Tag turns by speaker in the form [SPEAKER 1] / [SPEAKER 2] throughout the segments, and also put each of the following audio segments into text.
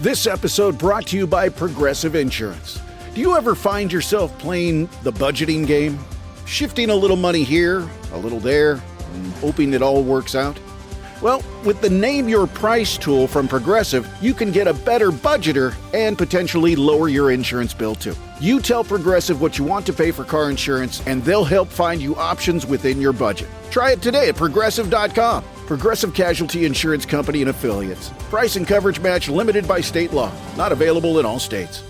[SPEAKER 1] This episode brought to you by Progressive Insurance. Do you ever find yourself playing the budgeting game? Shifting a little money here, a little there, and hoping it all works out? Well, with the Name Your Price tool from Progressive, you can get a better budgeter and potentially lower your insurance bill too. You tell Progressive what you want to pay for car insurance, and they'll help find you options within your budget. Try it today at Progressive.com. Progressive Casualty Insurance Company and Affiliates. Price and coverage match limited by state law. Not available in all states.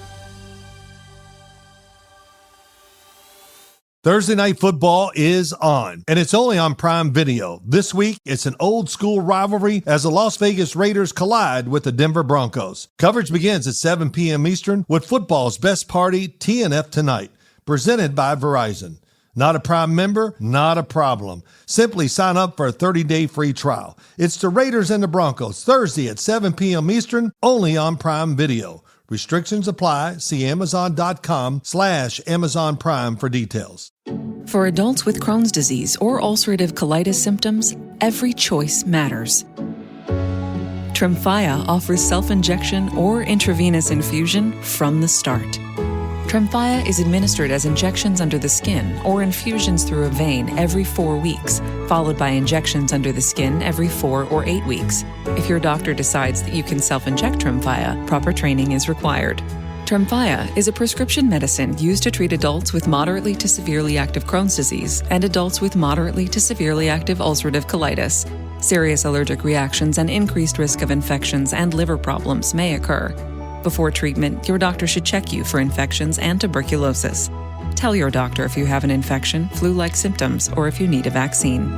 [SPEAKER 2] Thursday Night Football is on, and it's only on Prime Video. This week, it's an old-school rivalry as the Las Vegas Raiders collide with the Denver Broncos. Coverage begins at 7 p.m. Eastern with football's best party, TNF Tonight, presented by Verizon. Not a Prime member? Not a problem. Simply sign up for a 30-day free trial. It's the Raiders and the Broncos, Thursday at 7 p.m. Eastern, only on Prime Video. Restrictions apply. See Amazon.com/Amazon Prime for details.
[SPEAKER 3] For adults with Crohn's disease or ulcerative colitis symptoms, every choice matters. Tremfya offers self-injection or intravenous infusion from the start. Tremfya is administered as injections under the skin or infusions through a vein every 4 weeks, followed by injections under the skin every 4 or 8 weeks. If your doctor decides that you can self-inject Tremfya, proper training is required. Tremfya is a prescription medicine used to treat adults with moderately to severely active Crohn's disease and adults with moderately to severely active ulcerative colitis. Serious allergic reactions and increased risk of infections and liver problems may occur. Before treatment, your doctor should check you for infections and tuberculosis. Tell your doctor if you have an infection, flu-like symptoms, or if you need a vaccine.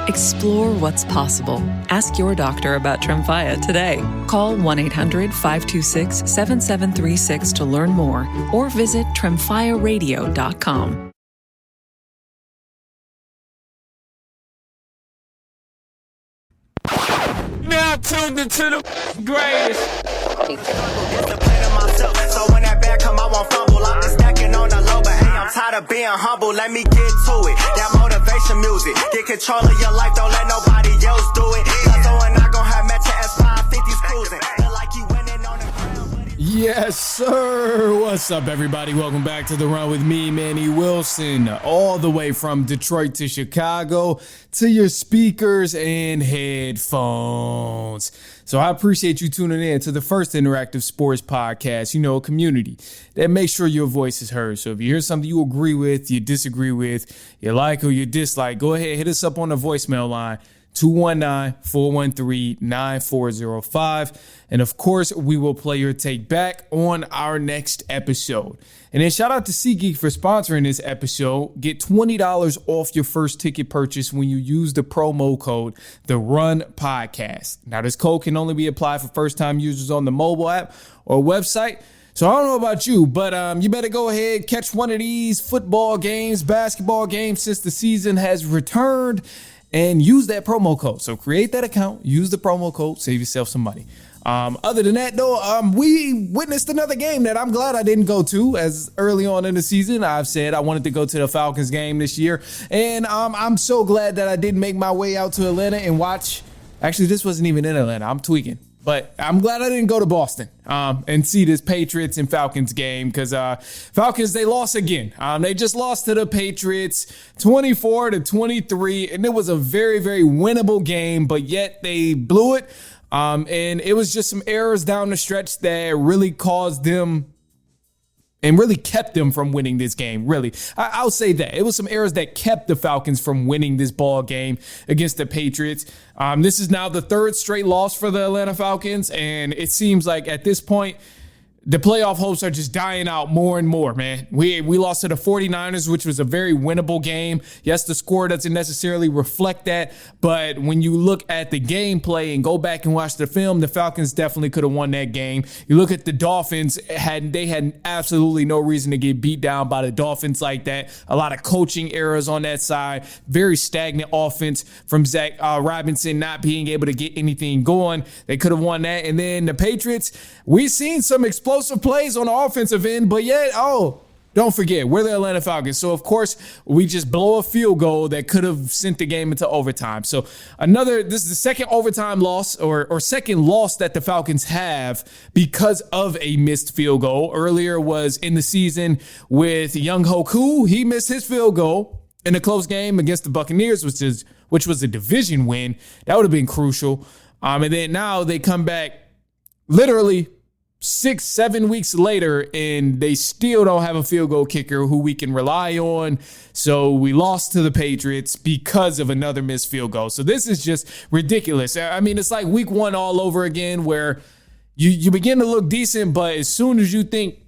[SPEAKER 3] Explore what's possible. Ask your doctor about Tremfya today. Call 1-800-526-7736 to learn more or visit tremfyaradio.com.
[SPEAKER 4] Now tuned into the greatest.
[SPEAKER 5] So when that bag come, I won't fumble. I'm just stacking on the low, but hey, I'm tired of being humble. Let me get to it. That motivation music. Get control of your life, don't let nobody else do it. Cause when I gon' have met your Ep.516 cruising. Feel like you winning on the ground.
[SPEAKER 4] Yes, sir. What's up, everybody? Welcome back to The Run with me, Manny Wilson, all the way from Detroit to Chicago to your speakers and headphones. So I appreciate you tuning in to the first interactive sports podcast, a community that makes sure your voice is heard. So if you hear something you agree with, you disagree with, you like or you dislike, go ahead, hit us up on the voicemail line, 219-413-9405. And of course, we will play your take back on our next episode. And then shout out to SeatGeek for sponsoring this episode. Get $20 off your first ticket purchase when you use the promo code The Run Podcast. Now, this code can only be applied for first-time users on the mobile app or website. So I don't know about you, but you better go ahead, catch one of these football games, basketball games since the season has returned, and use that promo code. So create that account, use the promo code, save yourself some money. Other than that, though, we witnessed another game that I'm glad I didn't go to. As early on in the season, I've said I wanted to go to the Falcons game this year. And I'm so glad that I didn't make my way out to Atlanta and watch. Actually, this wasn't even in Atlanta. I'm tweaking. But I'm glad I didn't go to Boston and see this Patriots and Falcons game because Falcons, they lost again. They just lost to the Patriots 24-23. And it was a very, very winnable game, but yet they blew it. And it was just some errors down the stretch that really caused them and really kept them from winning this game. Really, I'll say that it was some errors that kept the Falcons from winning this ball game against the Patriots. This is now the third straight loss for the Atlanta Falcons. And it seems like at this point, the playoff hopes are just dying out more and more, man. We lost to the 49ers, which was a very winnable game. Yes, the score doesn't necessarily reflect that, but when you look at the gameplay and go back and watch the film, the Falcons definitely could have won that game. You look at the Dolphins, they had absolutely no reason to get beat down by the Dolphins like that. A lot of coaching errors on that side. Very stagnant offense from Zach Robinson not being able to get anything going. They could have won that. And then the Patriots, we've seen some explosive plays on the offensive end, but yet, Don't forget, we're the Atlanta Falcons. So, of course, we just blow a field goal that could have sent the game into overtime. So, this is the second overtime loss or second loss that the Falcons have because of a missed field goal. Earlier was in the season with Young Hoku. He missed his field goal in a close game against the Buccaneers, which was a division win. That would have been crucial. And then now they come back literally 6-7 weeks later, and they still don't have a field goal kicker who we can rely on. So we lost to the Patriots because of another missed field goal. So this is just ridiculous. I mean, it's like week one all over again, where you begin to look decent, but as soon as you think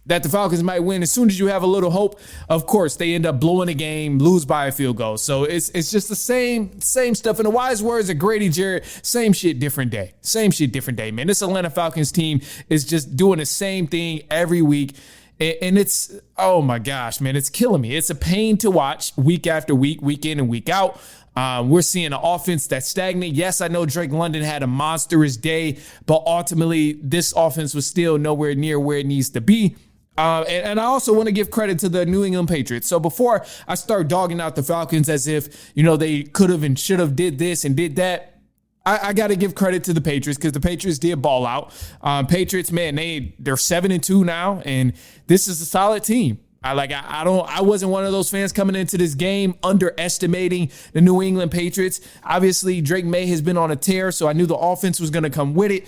[SPEAKER 4] that the Falcons might win, as soon as you have a little hope, of course, they end up blowing a game, lose by a field goal. So it's just the same stuff. In the wise words of Grady Jarrett, same shit, different day. Same shit, different day, man. This Atlanta Falcons team is just doing the same thing every week. And it's, oh my gosh, man, it's killing me. It's a pain to watch week after week, week in and week out. We're seeing an offense that's stagnant. Yes, I know Drake London had a monstrous day, but ultimately this offense was still nowhere near where it needs to be. And I also want to give credit to the New England Patriots. So before I start dogging out the Falcons as if, they could have and should have did this and did that, I got to give credit to the Patriots because the Patriots did ball out. Patriots, man, they're 7-2 now, and this is a solid team. I wasn't one of those fans coming into this game underestimating the New England Patriots. Obviously, Drake May has been on a tear, so I knew the offense was going to come with it.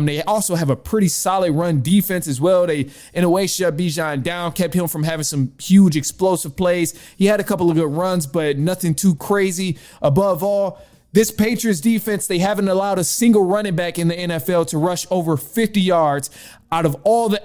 [SPEAKER 4] They also have a pretty solid run defense as well. They, in a way, shut Bijan down, kept him from having some huge explosive plays. He had a couple of good runs, but nothing too crazy. Above all, this Patriots defense, they haven't allowed a single running back in the NFL to rush over 50 yards out of all the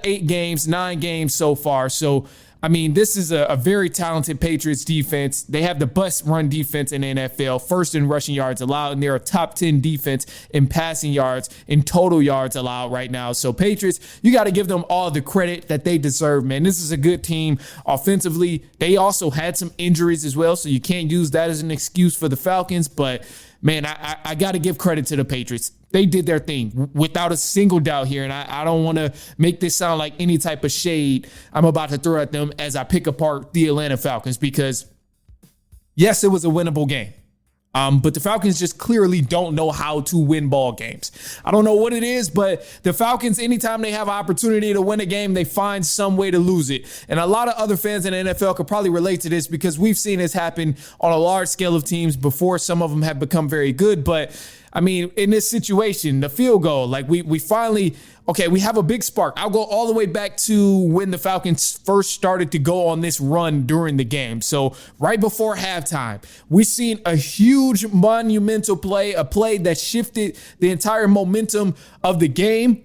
[SPEAKER 4] 9 games so far. So, I mean, this is a very talented Patriots defense. They have the best run defense in the NFL, first in rushing yards allowed, and they're a top 10 defense in passing yards, in total yards allowed right now. So Patriots, you got to give them all the credit that they deserve, man. This is a good team offensively. They also had some injuries as well, so you can't use that as an excuse for the Falcons. But, man, I got to give credit to the Patriots. They did their thing without a single doubt here. And I don't want to make this sound like any type of shade I'm about to throw at them as I pick apart the Atlanta Falcons, because yes, it was a winnable game. But the Falcons just clearly don't know how to win ball games. I don't know what it is, but the Falcons, anytime they have an opportunity to win a game, they find some way to lose it. And a lot of other fans in the NFL could probably relate to this because we've seen this happen on a large scale of teams before. Some of them have become very good, but I mean, in this situation, the field goal, like we finally, okay, we have a big spark. I'll go all the way back to when the Falcons first started to go on this run during the game. So right before halftime, we seen a huge monumental play, a play that shifted the entire momentum of the game.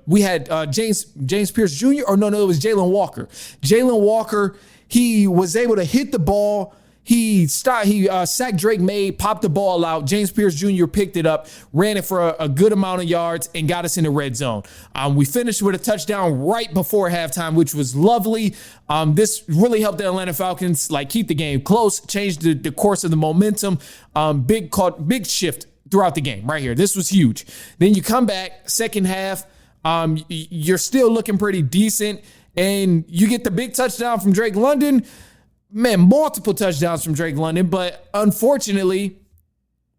[SPEAKER 4] We had James Pierce Jr. It was Jalen Walker. Jalen Walker, he was able to hit the ball. He sacked Drake May, popped the ball out. James Pierce Jr. picked it up, ran it for a good amount of yards, and got us in the red zone. We finished with a touchdown right before halftime, which was lovely. This really helped the Atlanta Falcons keep the game close, changed the course of the momentum. Big shift throughout the game right here. This was huge. Then you come back, second half, you're still looking pretty decent, and you get the big touchdown from Drake London. Man, multiple touchdowns from Drake London, but unfortunately,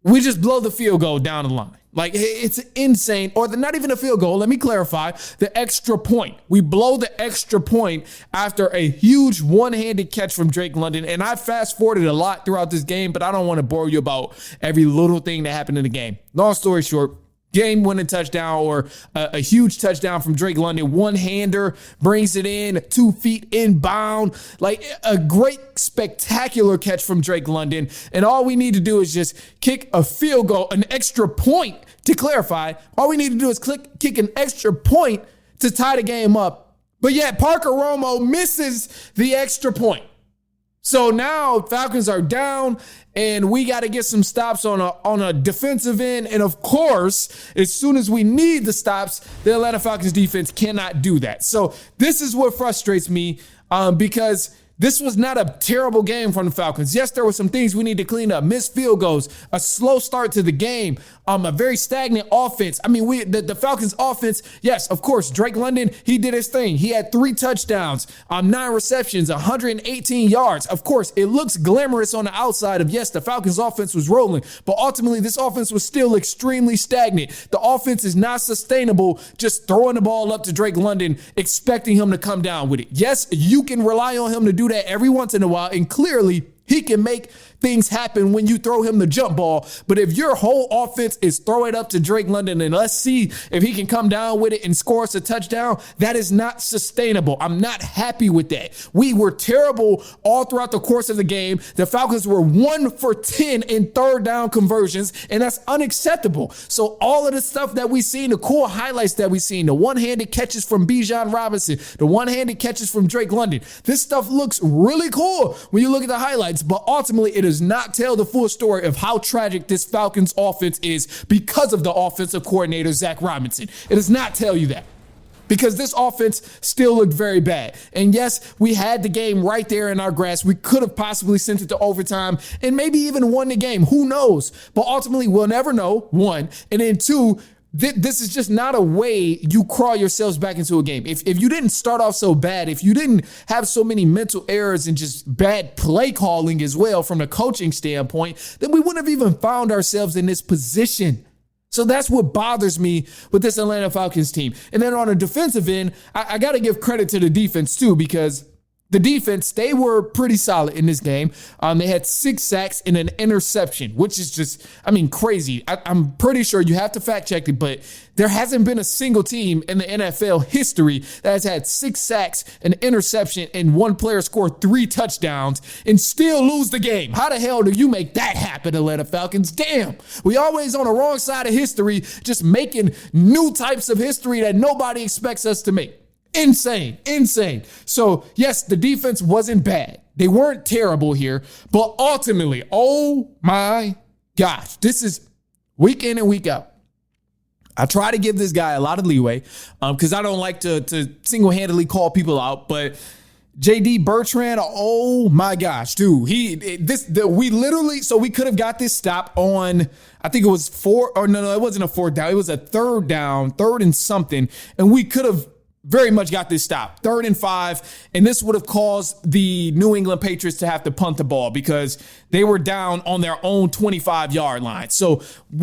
[SPEAKER 4] we just blow the field goal down the line. It's insane. Or not even a field goal. Let me clarify. The extra point. We blow the extra point after a huge one-handed catch from Drake London. And I fast-forwarded a lot throughout this game, but I don't want to bore you about every little thing that happened in the game. Long story short, game-winning touchdown or a huge touchdown from Drake London. One-hander, brings it in, 2 feet inbound. A great, spectacular catch from Drake London. And all we need to do is just kick a field goal, an extra point. To clarify, all we need to do is kick an extra point to tie the game up. But yet Parker Romo misses the extra point. So now Falcons are down, and we got to get some stops on a defensive end. And of course, as soon as we need the stops, the Atlanta Falcons defense cannot do that. So this is what frustrates me because This was not a terrible game from the Falcons. Yes, there were some things we need to clean up. Missed field goals, a slow start to the game, a very stagnant offense. I mean, the Falcons offense, yes, of course, Drake London, he did his thing. He had 3 touchdowns, 9 receptions, 118 yards. Of course, it looks glamorous on the outside of, yes, the Falcons offense was rolling, but ultimately this offense was still extremely stagnant. The offense is not sustainable just throwing the ball up to Drake London, expecting him to come down with it. Yes, you can rely on him to do that every once in a while, and clearly he can make things happen when you throw him the jump ball. But if your whole offense is throw it up to Drake London and let's see if he can come down with it and score us a touchdown, that is not sustainable. I'm not happy with that. We were terrible all throughout the course of the game. The Falcons were 1 for 10 in third down conversions, and that's unacceptable. So all of the stuff that we seen, the cool highlights that we seen, the one-handed catches from Bijan Robinson, the one-handed catches from Drake London, this stuff looks really cool when you look at the highlights, but ultimately it does not tell the full story of how tragic this Falcons offense is because of the offensive coordinator, Zach Robinson. It does not tell you that, because this offense still looked very bad. And yes, we had the game right there in our grasp. We could have possibly sent it to overtime and maybe even won the game. Who knows? But ultimately, we'll never know, 1. And then 2, this is just not a way you crawl yourselves back into a game. If you didn't start off so bad, if you didn't have so many mental errors and just bad play calling as well from the coaching standpoint, then we wouldn't have even found ourselves in this position. So that's what bothers me with this Atlanta Falcons team. And then on a defensive end, I got to give credit to the defense too, because the defense, they were pretty solid in this game. They had 6 sacks and an interception, which is just, crazy. I'm pretty sure you have to fact check it, but there hasn't been a single team in the NFL history that has had 6 sacks, an interception, and one player score 3 touchdowns and still lose the game. How the hell do you make that happen, Atlanta Falcons? Damn, we always on the wrong side of history, just making new types of history that nobody expects us to make. Insane. So yes, the defense wasn't bad. They weren't terrible here, but ultimately, oh my gosh, this is week in and week out. I try to give this guy a lot of leeway because I don't like to single-handedly call people out, but JD Bertrand, oh my gosh, dude, we could have got this stop on, I think it was it wasn't a 4th down. It was a 3rd down, 3rd and something. And we could have very much got this stop, 3rd and 5, and this would have caused the New England Patriots to have to punt the ball because they were down on their own 25-yard line. So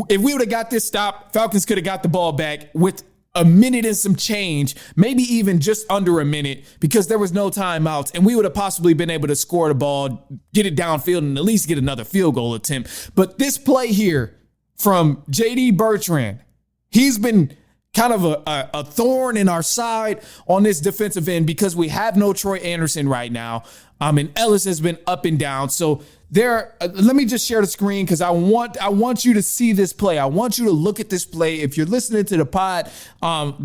[SPEAKER 4] if we would have got this stop, Falcons could have got the ball back with a minute and some change, maybe even just under a minute, because there was no timeouts, and we would have possibly been able to score the ball, get it downfield, and at least get another field goal attempt. But this play here from JD Bertrand, he's been kind of a thorn in our side on this defensive end because we have no Troy Anderson right now. And Ellis has been up and down. So let me just share the screen because I want you to see this play. I want you to look at this play. If you're listening to the pod,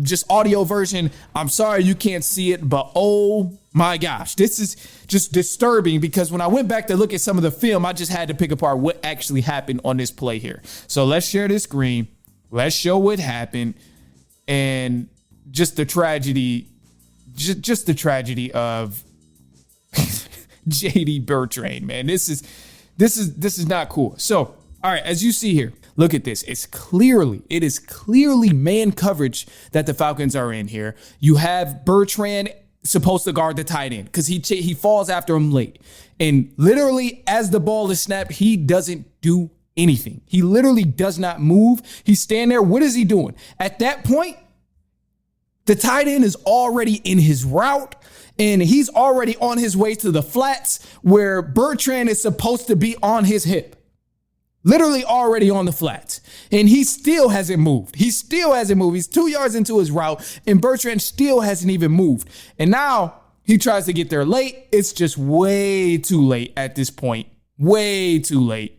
[SPEAKER 4] just audio version, I'm sorry you can't see it, but oh my gosh, this is just disturbing because when I went back to look at some of the film, I just had to pick apart what actually happened on this play here. So let's share this screen. Let's show what happened. And just the tragedy, just the tragedy of JD Bertrand, man. This is not cool. So, all right, as you see here, look at this. It is clearly man coverage that the Falcons are in here. You have Bertrand supposed to guard the tight end because he falls after him late. And literally as the ball is snapped, he doesn't do anything. He literally does not move. He's standing there. What is he doing? At that point, the tight end is already in his route and he's already on his way to the flats where Bertrand is supposed to be on his hip. Literally already on the flats. And he still hasn't moved. He's 2 yards into his route and Bertrand still hasn't even moved. And now he tries to get there late. It's just way too late at this point. Way too late.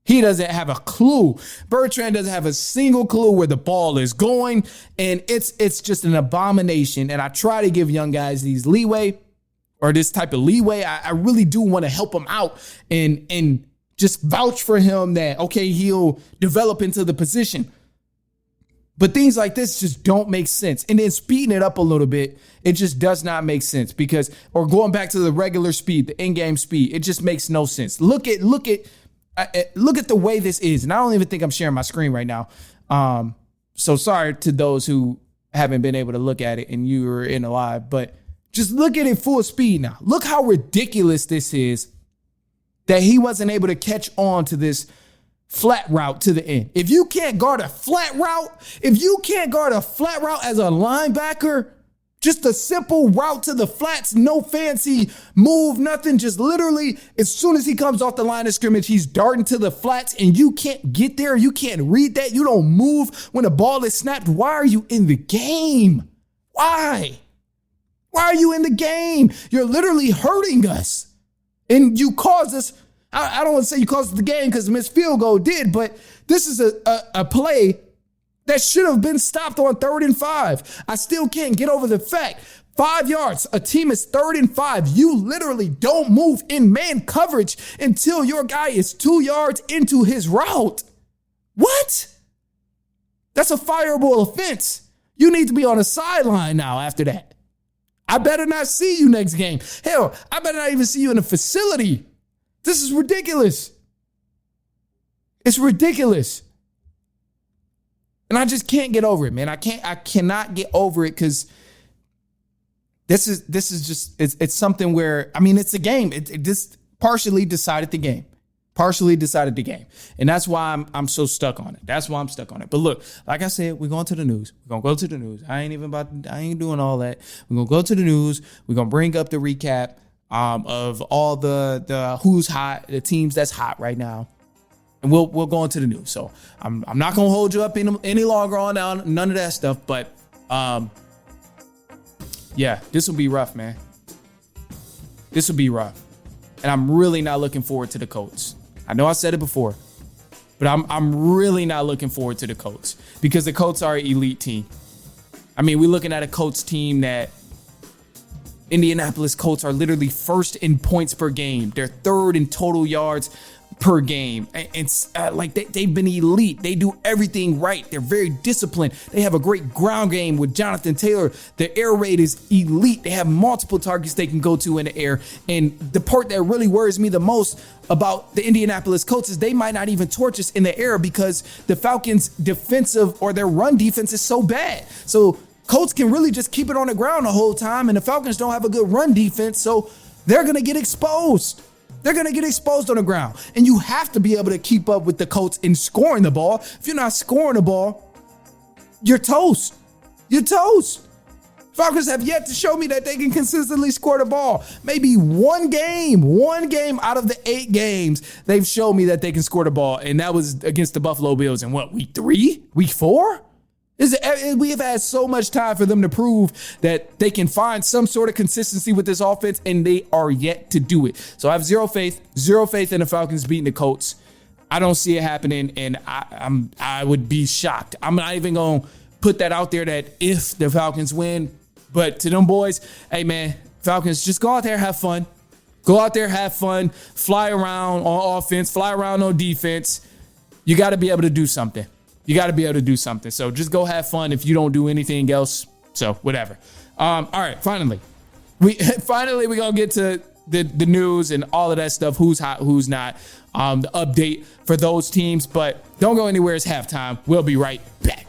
[SPEAKER 4] He doesn't have a clue. Bertrand doesn't have a single clue where the ball is going. And it's just an abomination. And I try to give young guys these leeway or this type of leeway. I really do want to help him out and just vouch for him that, okay, he'll develop into the position. But things like this just don't make sense. And then speeding it up a little bit, it just does not make sense or going back to the regular speed, the in-game speed, it just makes no sense. Look at the way this is. And I don't even think I'm sharing my screen right now. So sorry to those who haven't been able to look at it and you were in a live, but just look at it full speed now. Look how ridiculous this is that he wasn't able to catch on to this flat route to the end. If you can't guard a flat route as a linebacker, just a simple route to the flats, no fancy move, nothing, just literally as soon as he comes off the line of scrimmage, he's darting to the flats and you can't get there. You can't read that. You don't move when the ball is snapped. Why are you in the game? Why? Why are you in the game? You're literally hurting us. And you caused us, I don't want to say you caused the game because the missed field goal did, but this is a play that should have been stopped on 3rd and 5. I still can't get over the fact 5 yards, a team is 3rd and 5. You literally don't move in man coverage until your guy is 2 yards into his route. What? That's a fireable offense. You need to be on a sideline now after that. I better not see you next game. Hell, I better not even see you in a facility. This is ridiculous. It's ridiculous. And I just can't get over it, man. I cannot get over it because this is just, it's something where, I mean, it's a game. It just partially decided the game. And that's why I'm so stuck on it. That's why I'm stuck on it. But look, like I said, we're going to the news. We're going to go to the news. I ain't doing all that. We're going to go to the news. We're going to bring up the recap of all the who's hot, the teams that's hot right now. And we'll go into the news. So I'm not going to hold you up any longer on none of that stuff. But yeah, this will be rough, man. This will be rough. And I'm really not looking forward to the Colts. I know I said it before, but I'm really not looking forward to the Colts because the Colts are an elite team. I mean, we're looking at a Colts team that Indianapolis Colts are literally first in points per game. They're third in total yards per game. And like they've been elite. They do everything right. They're very disciplined. They have a great ground game with Jonathan Taylor. The air raid is elite. They have multiple targets they can go to in the air. And the part that really worries me the most about the Indianapolis Colts is they might not even torch us in the air because the Falcons' defensive or their run defense is so bad. So Colts can really just keep it on the ground the whole time, and the Falcons don't have a good run defense, so they're going to get exposed. They're going to get exposed on the ground. And you have to be able to keep up with the Colts in scoring the ball. If you're not scoring the ball, you're toast. You're toast. Falcons have yet to show me that they can consistently score the ball. Maybe one game out of the 8 games, they've shown me that they can score the ball. And that was against the Buffalo Bills in what, week 3? Week 4? We have had so much time for them to prove that they can find some sort of consistency with this offense, and they are yet to do it. So I have zero faith in the Falcons beating the Colts. I don't see it happening, and I would be shocked. I'm not even going to put that out there that if the Falcons win, but to them boys, hey man, Falcons, just go out there, have fun. Go out there, have fun, fly around on offense, fly around on defense. You got to be able to do something. So just go have fun if you don't do anything else. So whatever. All right. Finally, we're going to get to the news and all of that stuff. Who's hot, who's not. The update for those teams. But don't go anywhere. It's halftime. We'll be right back.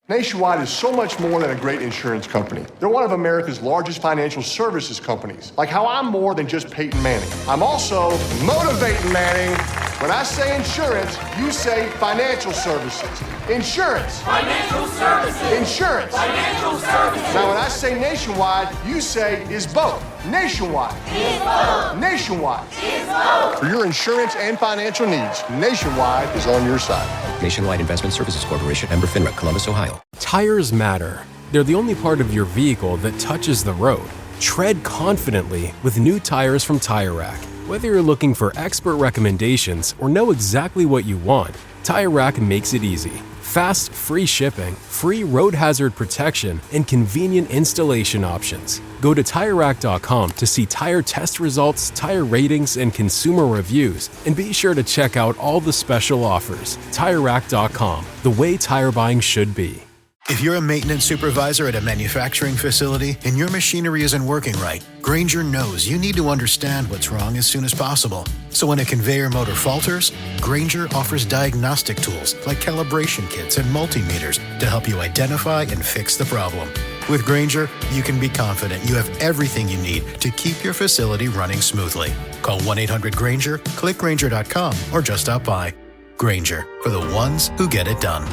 [SPEAKER 6] Nationwide is so much more than a great insurance company. They're one of America's largest financial services companies. Like how I'm more than just Peyton Manning. I'm also motivating Manning. When I say insurance, you say financial services. Insurance. Financial services. Insurance. Financial services. Now when I say Nationwide, you say is both. Nationwide. Is both. Nationwide. Is both. For your insurance and financial needs, Nationwide is on your side.
[SPEAKER 7] Nationwide Investment Services Corporation, member FINRA, Columbus, Ohio.
[SPEAKER 8] Tires matter. They're the only part of your vehicle that touches the road. Tread confidently with new tires from Tire Rack. Whether you're looking for expert recommendations or know exactly what you want, Tire Rack makes it easy. fast, free shipping, free road hazard protection, and convenient installation options. Go to TireRack.com to see tire test results, tire ratings, and consumer reviews, and be sure to check out all the special offers. TireRack.com, the way tire buying should be.
[SPEAKER 9] If you're a maintenance supervisor at a manufacturing facility and your machinery isn't working right, Grainger knows you need to understand what's wrong as soon as possible. So when a conveyor motor falters, Grainger offers diagnostic tools like calibration kits and multimeters to help you identify and fix the problem. With Grainger, you can be confident you have everything you need to keep your facility running smoothly. Call 1-800-GRAINGER, click Grainger.com, or just stop by. Grainger, for the ones who get it done.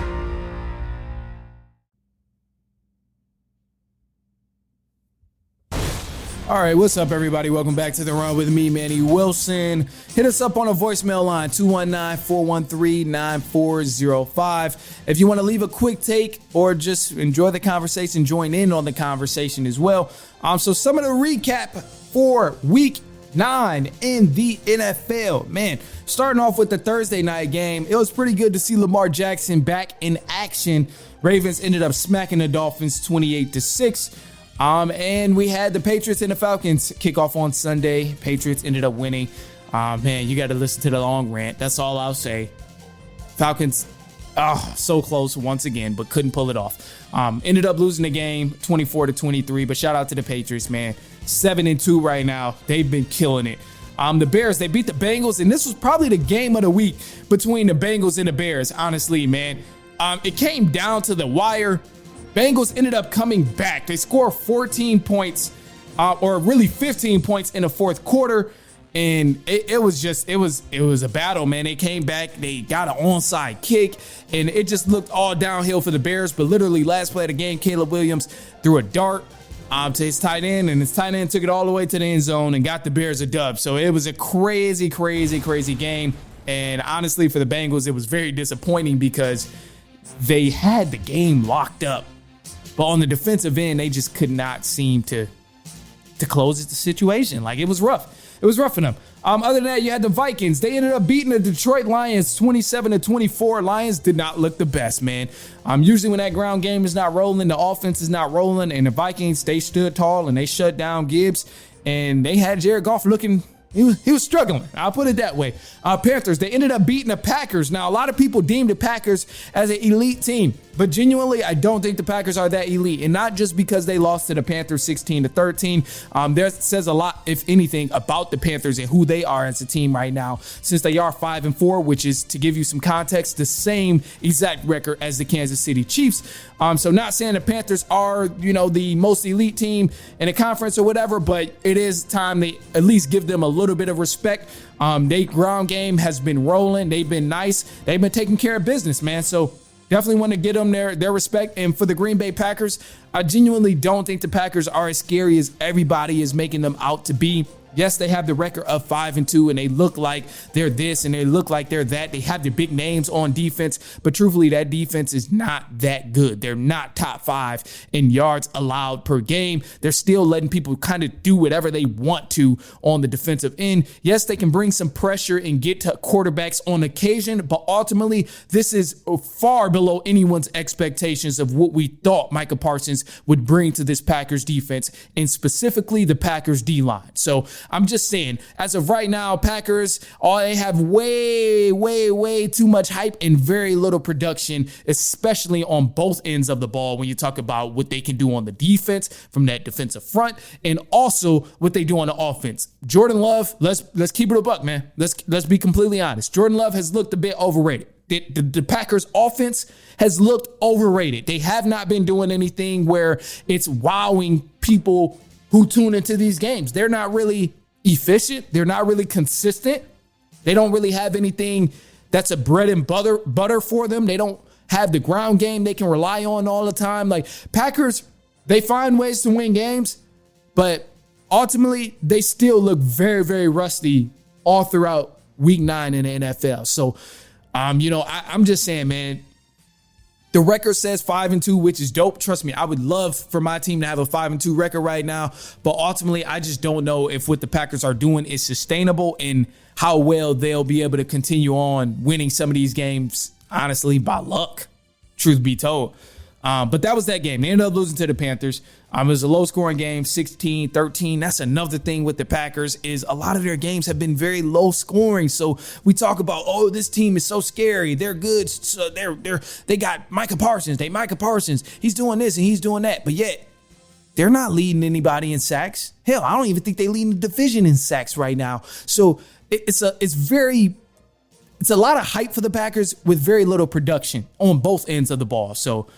[SPEAKER 4] All right, what's up, everybody? Welcome back to The Run with me, Manny Wilson. Hit us up on a voicemail line, 219-413-9405. If you want to leave a quick take or just enjoy the conversation, join in on the conversation as well. So some of the recap for Week 9 in the NFL. Man, starting off with the Thursday night game, it was pretty good to see Lamar Jackson back in action. Ravens ended up smacking the Dolphins 28-6. And we had the Patriots and the Falcons kick off on Sunday. Patriots ended up winning. Man, you got to listen to the long rant. That's all I'll say. Falcons, so close once again, but couldn't pull it off. Ended up losing the game 24-23, but shout out to the Patriots, man. 7-2 right now. They've been killing it. The Bears, they beat the Bengals, and this was probably the game of the week between the Bengals and the Bears, honestly, man. It came down to the wire. Bengals ended up coming back. They scored 14 points, or really 15 points in the fourth quarter. And it was a battle, man. They came back, they got an onside kick, and it just looked all downhill for the Bears. But literally last play of the game, Caleb Williams threw a dart to his tight end, and his tight end took it all the way to the end zone and got the Bears a dub. So it was a crazy, crazy, crazy game. And honestly, for the Bengals, it was very disappointing because they had the game locked up. But on the defensive end, they just could not seem to close the situation. Like, it was rough. It was rough for them. Other than that, you had the Vikings. They ended up beating the Detroit Lions 27-24. Lions did not look the best, man. Usually when that ground game is not rolling, the offense is not rolling, and the Vikings, they stood tall and they shut down Gibbs. And they had Jared Goff looking... He was struggling. I'll put it that way. Panthers, they ended up beating the Packers. Now, a lot of people deem the Packers as an elite team, but genuinely, I don't think the Packers are that elite. And not just because they lost to the Panthers 16-13. That says a lot, if anything, about the Panthers and who they are as a team right now, since they are 5-4, which is, to give you some context, the same exact record as the Kansas City Chiefs. So not saying the Panthers are, the most elite team in the conference or whatever, but it is time to at least give them a little bit of respect. Their ground game has been rolling. They've been nice. They've been taking care of business, man. So definitely want to give them their respect. And for the Green Bay Packers, I genuinely don't think the Packers are as scary as everybody is making them out to be. Yes, they have the record of 5-2, and they look like they're this and they look like they're that. They have the big names on defense, but truthfully, that defense is not that good. They're not top 5 in yards allowed per game. They're still letting people kind of do whatever they want to on the defensive end. Yes, they can bring some pressure and get to quarterbacks on occasion, but ultimately, this is far below anyone's expectations of what we thought Micah Parsons would bring to this Packers defense, and specifically the Packers D-line. So I'm just saying, as of right now, Packers, they have way, way, way too much hype and very little production, especially on both ends of the ball when you talk about what they can do on the defense from that defensive front and also what they do on the offense. Jordan Love, let's keep it a buck, man. Let's be completely honest. Jordan Love has looked a bit overrated. The Packers offense has looked overrated. They have not been doing anything where it's wowing people who tune into these games. They're not really efficient. They're not really consistent. They don't really have anything that's a bread and butter for them. They don't have the ground game they can rely on all the time. Like, Packers, they find ways to win games, but ultimately they still look very, very rusty all throughout Week 9 in the NFL. So, I'm just saying, man, the record says 5-2, which is dope. Trust me, I would love for my team to have a 5-2 record right now. But ultimately, I just don't know if what the Packers are doing is sustainable and how well they'll be able to continue on winning some of these games, honestly, by luck. truth be told. But that was that game. They ended up losing to the Panthers. It was a low-scoring game, 16-13. That's another thing with the Packers is a lot of their games have been very low-scoring. So we talk about, oh, this team is so scary. They're good. So they got Micah Parsons. He's doing this and he's doing that. But yet, they're not leading anybody in sacks. Hell, I don't even think they lead the division in sacks right now. So it's a lot of hype for the Packers with very little production on both ends of the ball. So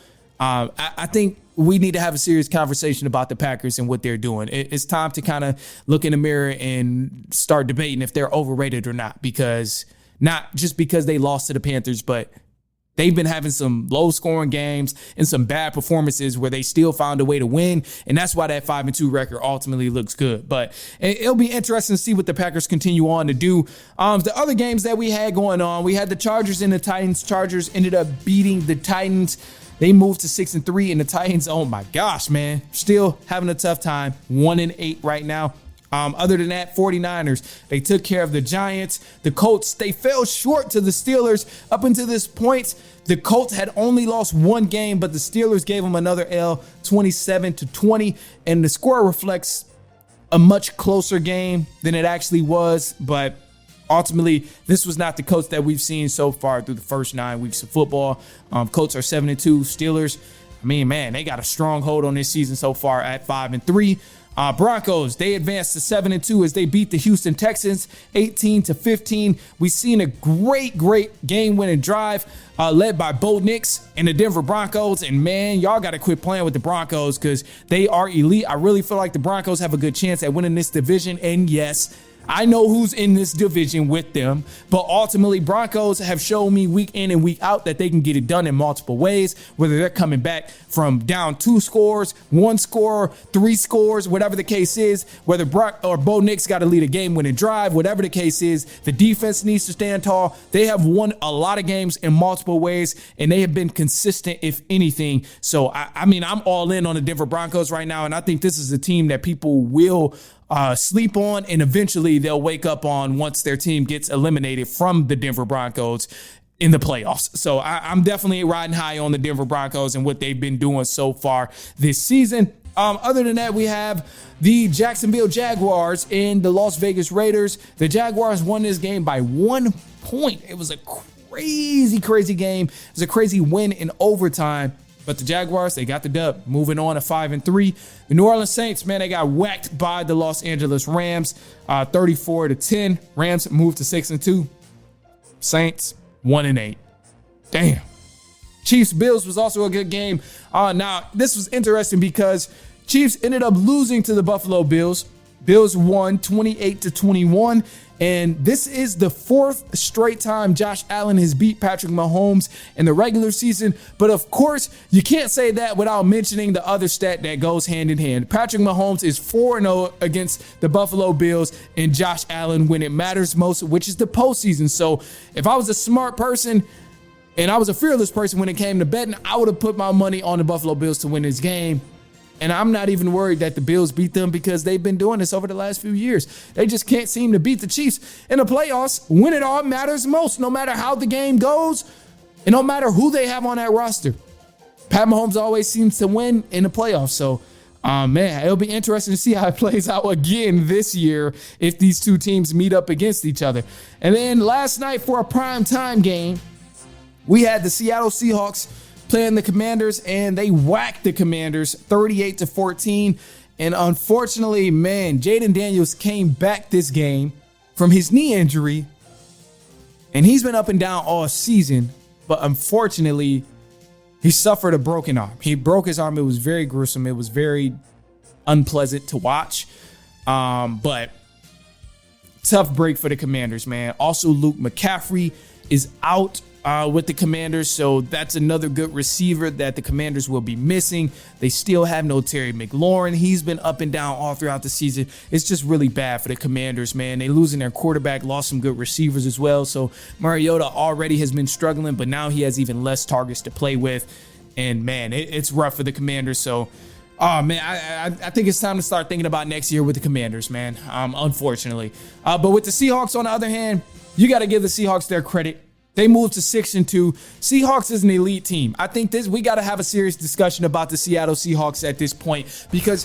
[SPEAKER 4] I think we need to have a serious conversation about the Packers and what they're doing. It's time to kind of look in the mirror and start debating if they're overrated or not, because not just because they lost to the Panthers, but they've been having some low-scoring games and some bad performances where they still found a way to win, and that's why that 5-2 record ultimately looks good. But it'll be interesting to see what the Packers continue on to do. The other games that we had going on, we had the Chargers and the Titans. Chargers ended up beating the Titans. They moved to 6-3, and the Titans, oh my gosh, man, still having a tough time. 1-8 right now. Other than that, 49ers, they took care of the Giants. The Colts, they fell short to the Steelers. Up until this point, the Colts had only lost one game, but the Steelers gave them another L, 27-20, and the score reflects a much closer game than it actually was, but ultimately, this was not the Colts that we've seen so far through the first 9 weeks of football. Colts are 7-2. Steelers, I mean, man, they got a strong hold on this season so far at 5-3. Broncos, they advanced to 7-2 as they beat the Houston Texans 18-15. We've seen a great game-winning drive led by Bo Nix and the Denver Broncos. And man, y'all got to quit playing with the Broncos because they are elite. I really feel like the Broncos have a good chance at winning this division. And yes, I know who's in this division with them, but ultimately Broncos have shown me week in and week out that they can get it done in multiple ways, whether they're coming back from down 2 scores, 1 score, 3 scores, whatever the case is, whether Brock or Bo Nix got to lead a game-winning drive, whatever the case is, the defense needs to stand tall. They have won a lot of games in multiple ways, and they have been consistent, if anything. So, I mean, I'm all in on the Denver Broncos right now, and I think this is a team that people will sleep on, and eventually they'll wake up on once their team gets eliminated from the Denver Broncos in the playoffs. So I'm definitely riding high on the Denver Broncos and what they've been doing so far this season. Other than that, we have the Jacksonville Jaguars and the Las Vegas Raiders. The Jaguars won this game by 1 point. It was a crazy game. It was a crazy win in overtime. But the Jaguars, they got the dub, moving on to 5-3. The New Orleans Saints, man, they got whacked by the Los Angeles Rams, 34-10. Rams moved to 6-2. Saints 1-8. Damn. Chiefs Bills was also a good game. Now this was interesting because Chiefs ended up losing to the Buffalo Bills. Bills won 28-21. And this is the 4th straight time Josh Allen has beat Patrick Mahomes in the regular season. But of course, you can't say that without mentioning the other stat that goes hand in hand. Patrick Mahomes is 4-0 against the Buffalo Bills and Josh Allen when it matters most, which is the postseason. So if I was a smart person and I was a fearless person when it came to betting, I would have put my money on the Buffalo Bills to win this game. And I'm not even worried that the Bills beat them because they've been doing this over the last few years. They just can't seem to beat the Chiefs in the playoffs when it all matters most, no matter how the game goes and no matter who they have on that roster. Pat Mahomes always seems to win in the playoffs. So, man, it'll be interesting to see how it plays out again this year if these two teams meet up against each other. And then last night for a primetime game, we had the Seattle Seahawks playing the Commanders, and they whacked the Commanders 38-14. And unfortunately, man, Jaden Daniels came back this game from his knee injury, and he's been up and down all season. But unfortunately, he suffered a broken arm. He broke his arm. It was very gruesome. It was very unpleasant to watch. But tough break for the Commanders, man. Also, Luke McCaffrey is out with the Commanders, so that's another good receiver that the Commanders will be missing. They still have no Terry McLaurin. He's been up and down all throughout the season. It's just really bad for the Commanders, man. They losing their quarterback, lost some good receivers as well. So Mariota already has been struggling, but now he has even less targets to play with. And man, it's rough for the Commanders. So, oh man, I think it's time to start thinking about next year with the Commanders, man. Unfortunately, but with the Seahawks, on the other hand, you got to give the Seahawks their credit. They moved to 6-2. Seahawks is an elite team. I think we got to have a serious discussion about the Seattle Seahawks at this point because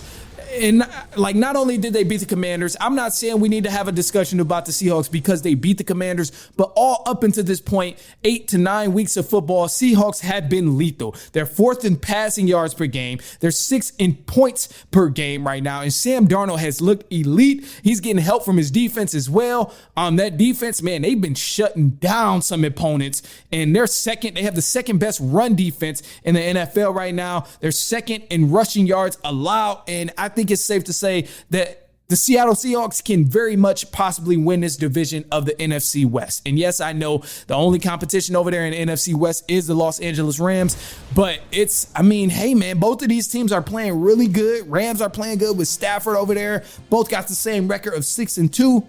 [SPEAKER 4] not only did they beat the Commanders, I'm not saying we need to have a discussion about the Seahawks because they beat the Commanders, but all up until this point, 8 to 9 weeks of football, Seahawks have been lethal. They're 4th in passing yards per game. They're 6th in points per game right now, and Sam Darnold has looked elite. He's getting help from his defense as well. That defense, man, they've been shutting down some opponents, and they have the second best run defense in the NFL right now. They're 2nd in rushing yards allowed, and I think it's safe to say that the Seattle Seahawks can very much possibly win this division of the NFC West. And yes, I know the only competition over there in the NFC West is the Los Angeles Rams, but hey man, both of these teams are playing really good. Rams are playing good with Stafford over there. Both got the same record of 6-2.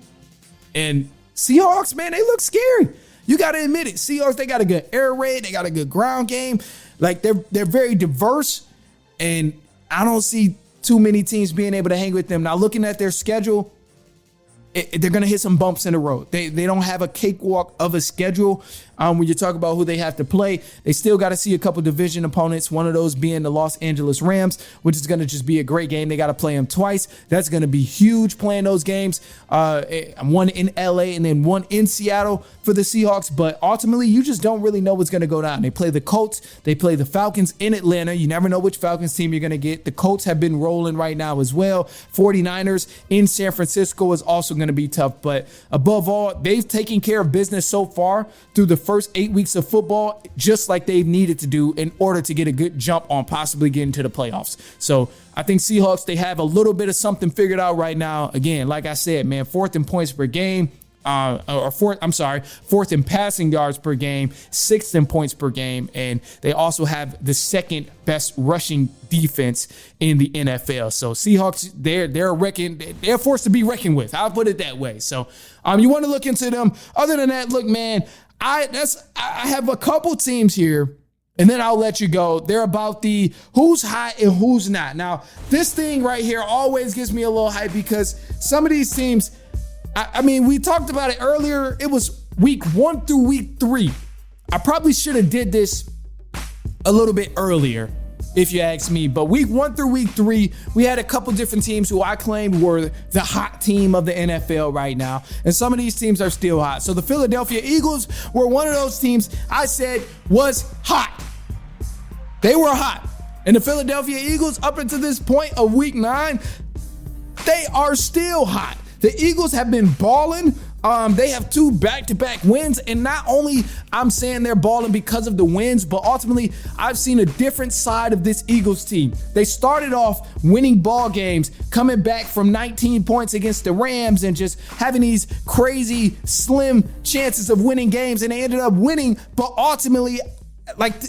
[SPEAKER 4] And Seahawks, man, they look scary. You got to admit it. Seahawks, they got a good air raid. They got a good ground game. Like they're very diverse, and I don't see too many teams being able to hang with them. Now, looking at their schedule, they're going to hit some bumps in the road. They don't have a cakewalk of a schedule. When you talk about who they have to play, they still got to see a couple division opponents, one of those being the Los Angeles Rams, which is going to just be a great game. They got to play them twice. That's going to be huge playing those games. One in LA and then one in Seattle for the Seahawks. But ultimately, you just don't really know what's going to go down. They play the Colts. They play the Falcons in Atlanta. You never know which Falcons team you're going to get. The Colts have been rolling right now as well. 49ers in San Francisco is also going to be tough. But above all, they've taken care of business so far through the first 8 weeks of football, just like they've needed to do in order to get a good jump on possibly getting to the playoffs. So I think Seahawks, they have a little bit of something figured out right now. Again, like I said, man, 4th in points per game, fourth in passing yards per game, 6th in points per game, and they also have the 2nd best rushing defense in the NFL. So Seahawks, they're forced to be reckoned with. I'll put it that way. So you want to look into them. Other than that, look, man, I have a couple teams here, and then I'll let you go. They're about the who's hot and who's not. Now, this thing right here always gives me a little hype because some of these teams, we talked about it earlier. It was week 1 through week 3. I probably should have did this a little bit earlier, if you ask me. But week 1 through week 3, we had a couple different teams who I claimed were the hot team of the NFL right now. And some of these teams are still hot. So the Philadelphia Eagles were one of those teams I said was hot. They were hot. And the Philadelphia Eagles, up until this point of week 9, they are still hot. The Eagles have been balling. They have 2 back-to-back wins, and not only I'm saying they're balling because of the wins, but ultimately I've seen a different side of this Eagles team. They started off winning ball games, coming back from 19 points against the Rams and just having these crazy slim chances of winning games, and they ended up winning, but ultimately,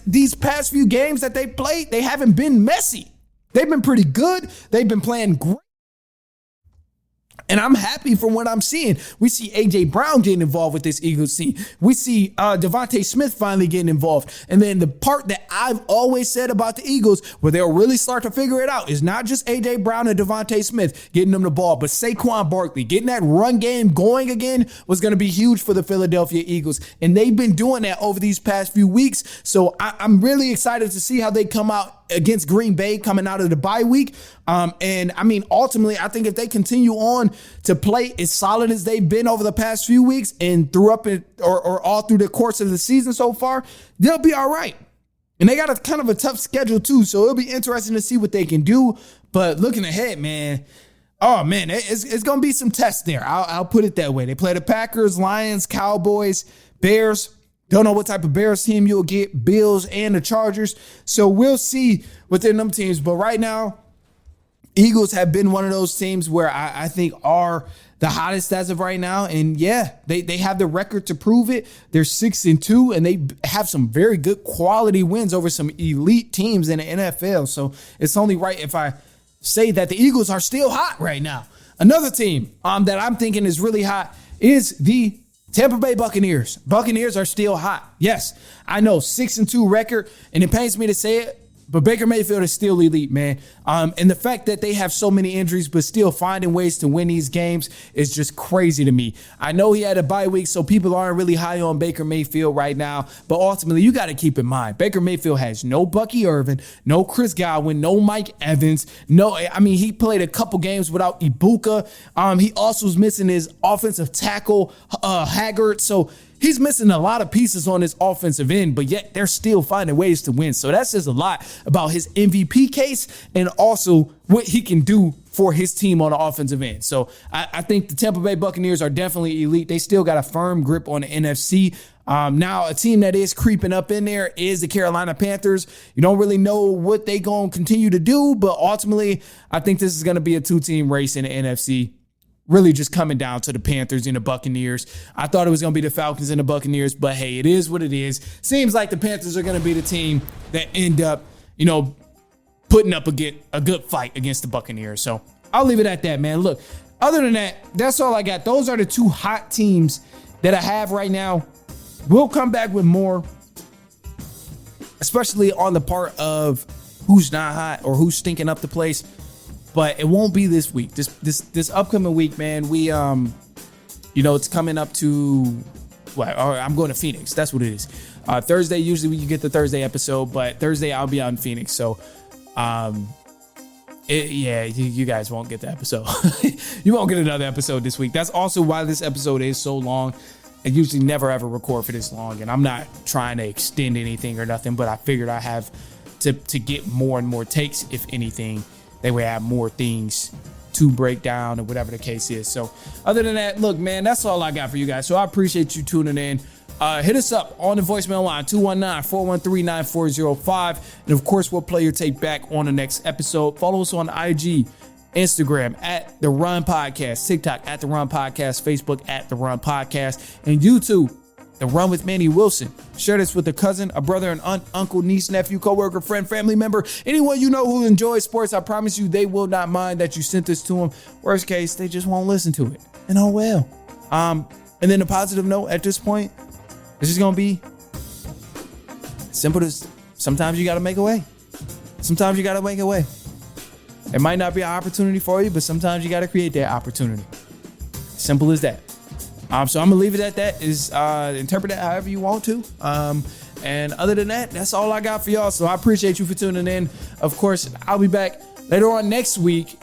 [SPEAKER 4] these past few games that they played, they haven't been messy. They've been pretty good. They've been playing great. And I'm happy from what I'm seeing. We see A.J. Brown getting involved with this Eagles team. We see Devontae Smith finally getting involved. And then the part that I've always said about the Eagles, where they'll really start to figure it out, is not just A.J. Brown and Devontae Smith getting them the ball, but Saquon Barkley getting that run game going again was going to be huge for the Philadelphia Eagles. And they've been doing that over these past few weeks. So I'm really excited to see how they come out against Green Bay coming out of the bye week. Ultimately, I think if they continue on to play as solid as they've been over the past few weeks and or all through the course of the season so far, they'll be all right. And they got a kind of a tough schedule too, so it'll be interesting to see what they can do. But looking ahead, man, it's going to be some tests there. I'll put it that way. They play the Packers, Lions, Cowboys, Bears. Don't know what type of Bears team you'll get, Bills and the Chargers. So we'll see within them teams. But right now, Eagles have been one of those teams where I think are the hottest as of right now. And yeah, they have the record to prove it. They're 6-2, and they have some very good quality wins over some elite teams in the NFL. So it's only right if I say that the Eagles are still hot right now. Another team that I'm thinking is really hot is the Tampa Bay Buccaneers. Buccaneers are still hot. Yes, I know, 6-2 record, and it pains me to say it, But Baker Mayfield is still elite, man. And the fact that they have so many injuries but still finding ways to win these games is just crazy to me. I know he had a bye week, so people aren't really high on Baker Mayfield right now. But ultimately, you got to keep in mind, Baker Mayfield has no Bucky Irvin, no Chris Godwin, no Mike Evans. He played a couple games without Ibuka. He also was missing his offensive tackle, Haggard. So he's missing a lot of pieces on his offensive end, but yet they're still finding ways to win. So that says a lot about his MVP case and also what he can do for his team on the offensive end. So I think the Tampa Bay Buccaneers are definitely elite. They still got a firm grip on the NFC. Now, a team that is creeping up in there is the Carolina Panthers. You don't really know what they going to continue to do, but ultimately, I think this is going to be a two-team race in the NFC. Really just coming down to the Panthers and the Buccaneers. I thought it was going to be the Falcons and the Buccaneers, but hey, it is what it is. Seems like the Panthers are going to be the team that end up, putting up a good fight against the Buccaneers. So I'll leave it at that, man. Look, other than that, that's all I got. Those are the two hot teams that I have right now. We'll come back with more, especially on the part of who's not hot or who's stinking up the place. But it won't be this week. This upcoming week, man, we it's coming up to I'm going to Phoenix. That's what it is. Thursday, usually you get the Thursday episode, but Thursday I'll be out in Phoenix. So you guys won't get the episode. You won't get another episode this week. That's also why this episode is so long. I usually never ever record for this long, and I'm not trying to extend anything or nothing, but I figured I have to get more and more takes, if anything. They would have more things to break down or whatever the case is. So other than that, look, man, that's all I got for you guys. So I appreciate you tuning in. Hit us up on the voicemail line, 219-413-9405. And of course, we'll play your take back on the next episode. Follow us on IG, Instagram at The Run Podcast, TikTok at The Run Podcast, Facebook at The Run Podcast, and YouTube, The Run with Manny Wilson. Share this with a cousin, a brother, an aunt, uncle, niece, nephew, coworker, friend, family member, anyone you know who enjoys sports. I promise you they will not mind that you sent this to them. Worst case, they just won't listen to it. And oh well. And then a positive note at this point, it's just going to be simple as sometimes you got to make a way. Sometimes you got to make a way. It might not be an opportunity for you, but sometimes you got to create that opportunity. Simple as that. So I'm going to leave it at that. Interpret it however you want to. And other than that, that's all I got for y'all. So I appreciate you for tuning in. Of course, I'll be back later on next week.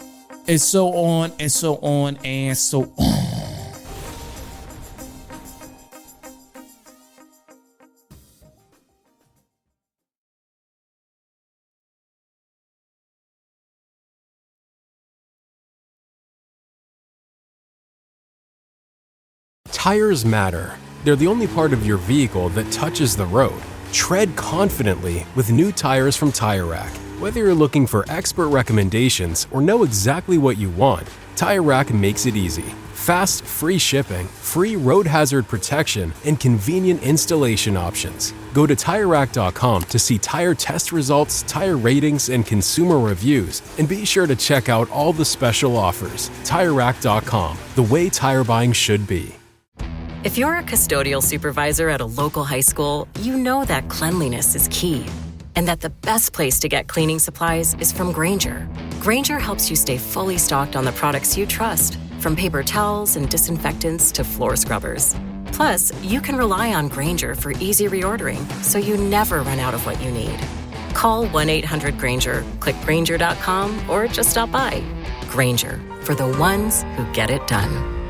[SPEAKER 4] And so on and so on and so on.
[SPEAKER 8] Tires matter. They're the only part of your vehicle that touches the road. Tread confidently with new tires from Tire Rack. Whether you're looking for expert recommendations or know exactly what you want, Tire Rack makes it easy. Fast, free shipping, free road hazard protection, and convenient installation options. Go to TireRack.com to see tire test results, tire ratings, and consumer reviews, and be sure to check out all the special offers. TireRack.com, the way tire buying should be.
[SPEAKER 10] If you're a custodial supervisor at a local high school, you know that cleanliness is key, and that the best place to get cleaning supplies is from Grainger. Grainger helps you stay fully stocked on the products you trust, from paper towels and disinfectants to floor scrubbers. Plus, you can rely on Grainger for easy reordering, so you never run out of what you need. Call 1-800-GRAINGER, click Grainger.com, or just stop by. Grainger, for the ones who get it done.